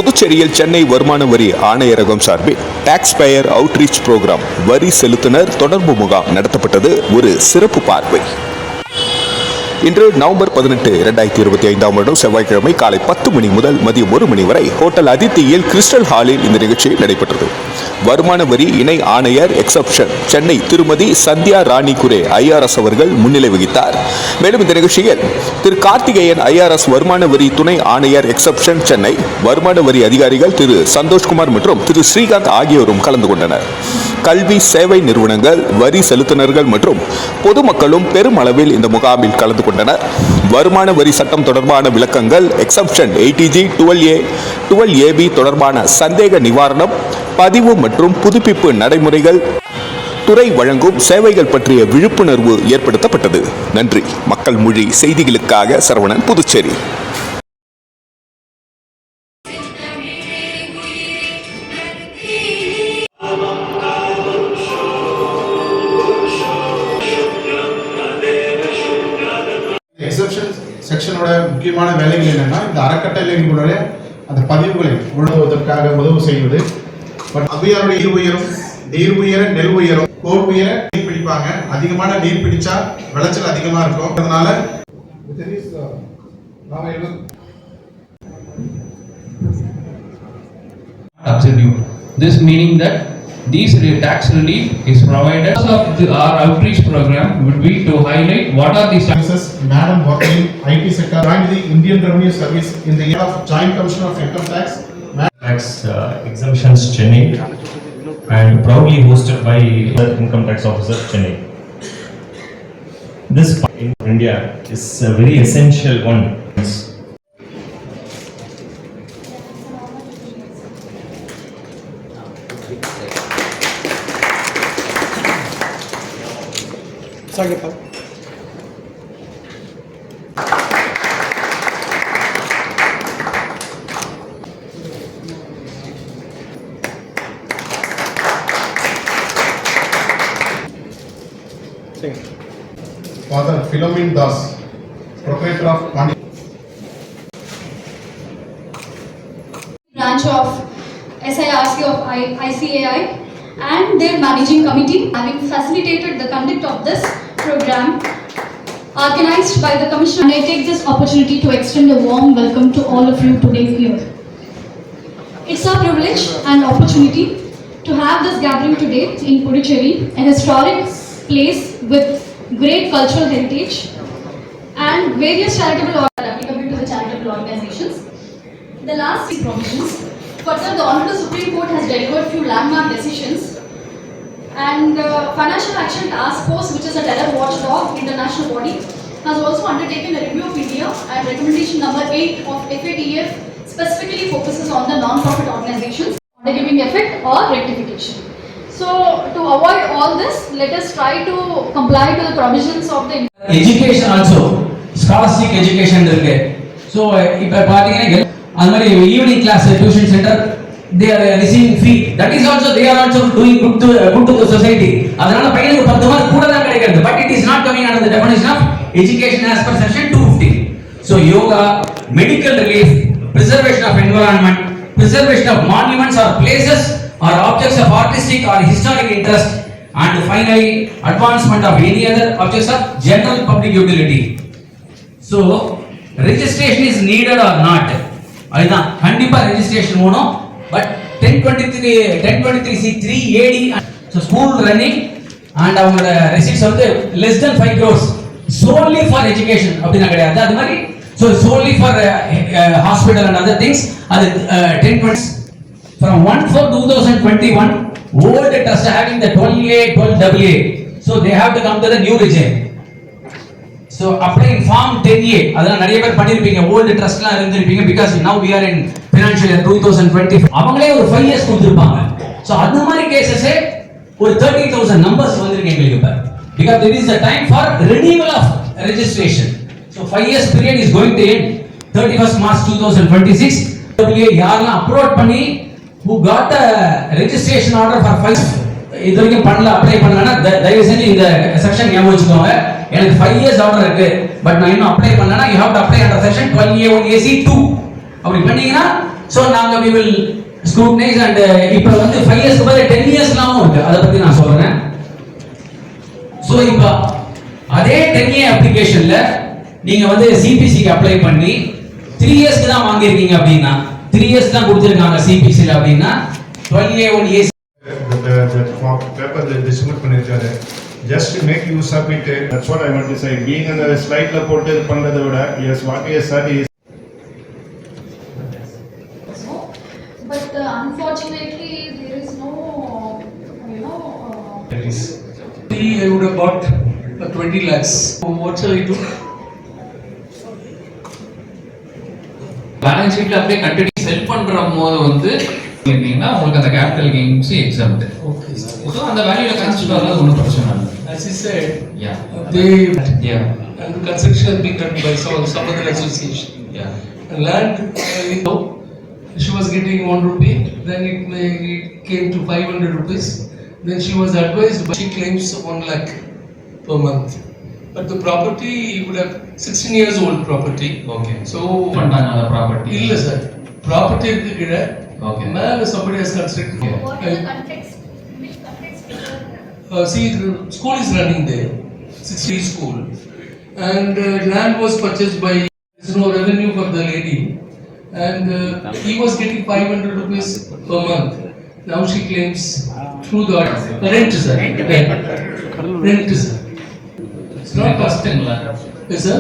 புதுச்சேரியில் சென்னை வருமான வரி ஆணையரகம் சார்பில் டாக்ஸ் பேயர் அவுட்ரீச் புரோகிராம் வரி செலுத்துனர் தொடர்பு முகாம் நடத்தப்பட்டது. ஒரு சிறப்பு பார்வை. இன்று நவம்பர் 18, 2025 செவ்வாய்க்கிழமை காலை 10 மணி முதல் மதியம் 1 மணி வரை ஹோட்டல் அதித்தியில் கிறிஸ்டல் ஹாலில் இந்த நிகழ்ச்சி நடைபெற்றது. வருமான வரி இணை ஆணையர் எக்ஸப்ஷன் சென்னை திருமதி சந்தியா ராணி குரே IRS அவர்கள் முன்னிலை வகித்தார். மேலும் இந்த நிகழ்ச்சியில் திரு கார்த்திகேயன் IRS வருமான வரி துணை ஆணையர் எக்ஸப்ஷன் சென்னை, வருமான வரி அதிகாரிகள் திரு சந்தோஷ்குமார் மற்றும் திரு ஸ்ரீகாந்த் ஆகியோரும் கலந்து கொண்டனர். கல்வி சேவை நிறுவனங்கள், வரி செலுத்தினர்கள் மற்றும் பொதுமக்களும் பெருமளவில் இந்த முகாமில் கலந்து கொண்டனர். வருமான வரி சட்டம் தொடர்பான விளக்கங்கள், எக்ஸப்ஷன் 80G 12A 12AB தொடர்பான சந்தேக நிவாரணம், பதிவு மற்றும் புதுப்பிப்பு நடைமுறைகள், துறை வழங்கும் சேவைகள் பற்றிய விழிப்புணர்வு ஏற்படுத்தப்பட்டது. நன்றி. மக்கள் மொழி செய்திகளுக்காக சரவணன், புதுச்சேரி. எக்ஸப்ஷன் செக்ஷனோட முக்கியமான வேலைகள் என்னன்னா, இந்த அறக்கட்டளைகளுடைய அந்த பதிவுகளை உணர்வதற்காக உதவு செய்வது. அவ்வையாருடைய நீர் உயர நெல் உயரும், கோல் உயர நீர் பிடிப்பாங்க. அதிகமான நீர் பிடிச்சா விளைச்சல் அதிகமா இருக்கும். அதனால this meaning that these tax relief is provided. Our outreach program would be to highlight what are the services. Madam working IT sector joined the Indian Revenue Service in the year of Joint Commissioner of Income Tax. Tax exemptions Chennai and proudly hosted by the Income Tax Officer Chennai. This in India is a very essential one. Father Philomin Das, proprietor of Pandi branch of SIRC of ICAI and their managing committee, having facilitated the conduct of this program organized by the Commission. And I take this opportunity to extend a warm welcome to all of you today here. It's our privilege and opportunity to have this gathering today in Puducherry, a historic place with great cultural heritage and various charitable orders applicable to the charitable organizations. The last three provisions. Further, the Honorable Supreme Court has delivered few landmark decisions, and Financial Action Task Force, which is a terror watchdog international body, has also undertaken a review of India, and recommendation number 8 of FATF specifically focuses on the non-profit organizations, on giving effect or rectification. So, to avoid all this, let us try to comply to the provisions of the education also, scholastic education irukku. So ipa pathina அந்த மாதிரி evening class tuition centre they are receiving fee, that is also they are also doing good to the society. அதனால பையனுக்கு 10 mark கூட தான் கிடைக்கிறது, but it is not coming under the definition of education as per section 250. So yoga, medical relief, preservation of environment, preservation of monuments or places or objects of artistic or historic interest, and finally advancement of any other objects of general public utility. So registration is needed or not, அதுதான் கண்டிப்பா registration வேணும். But 1023C 3AD, so school running and அவங்களோட receipts வந்து less than 5 crores solely for education அப்படினா கிடையாது. அது மாதிரி so solely for hospital and other things, அது 1020 from 1/4/2021 old trust having the 12A 12AA, so they have to come to the new regime. So applying form 10A, அதெல்லாம் நிறைய பேர் பண்ணிருப்பீங்க, volt ட்ரஸ்ட்லாம் இருந்திருப்பீங்க, because now we are in financial year 2020. அவங்களே ஒரு 5 years கொடுத்திருப்பாங்க. So அந்த மாதிரி கேसेसே ஒரு 30,000 நம்பர்ஸ் வந்திருக்கு எங்களுக்கு இப்ப, because there is a time for renewal of registration. So 5 years period is going to end 31st March 2026. யாரெல்லாம் அப்லோட் பண்ணி who got a registration order for 5 இது வரைக்கும் பண்ணல, அப்ளை பண்ணலன்னா தயவு செஞ்சு இந்த செக்ஷன் ஞாபகம் வச்சுக்கோங்க. எனக்கு 5 years ஆர்டர் இருக்கு, பட் நான் இன்னும் அப்ளை பண்ணலனா you have to apply under section 12A1AC 2. அப்படி பண்ணீங்கன்னா ஸோ நாங்கள் we will scrutinize and இப்போ வந்து 5 years பதில் 10 yearsலாமும் இருக்கு, அதை பற்றி நான் சொல்கிறேன். ஸோ இப்போ அதே 10A அப்ளிகேஷனில் நீங்கள் வந்து சிபிசிக்கு அப்ளை பண்ணி 3 இயர்ஸ்க்கு தான் வாங்கியிருக்கீங்க அப்படின்னா, 3 இயர்ஸ் தான் கொடுத்துருக்காங்க சிபிசியில் அப்படின்னா 12A1A பேப்பர் டிஸ்ட்ரிபியூட் பண்ணியிருக்காரு. Just make use of it. That's what I want to say. Being அந்த ஸ்லைட்ல போட்டு இது பண்றதை விட yes what is sir is. But unfortunately, there is no, you know. I would have bought 20 lakhs. What shall I do? Balance ஷீட்ல அப்படியே continue sell பண்ற போது வந்து இருந்தீங்கன்னா உங்களுக்கு அந்த capital gains exempt. Okay. So அந்த வேல்யூல கன்சிடர் ஆகாது, ஒன்றும் பிரச்சனை இல்லை. As he said, Yeah. they Yeah. and the construction being done by some other association. Yeah. And land, she was getting 1 rupee. Then it came to 500 rupees. Then she was advised, but she claims 1 lakh per month. But the property would have 16 years old property. Okay. So பண்ணாங்க அந்த property. இல்ல sir, property இருக்கு கீழ. Okay. மேல somebody has constructed. What is the context? Which context? See, the school is running there, 60 school, and land was purchased by. There is no revenue for the lady, and he was getting 500 rupees per month. Now she claims through the rent, sir. Rent, sir. It's not கஷ்டங்களா? Yes, sir.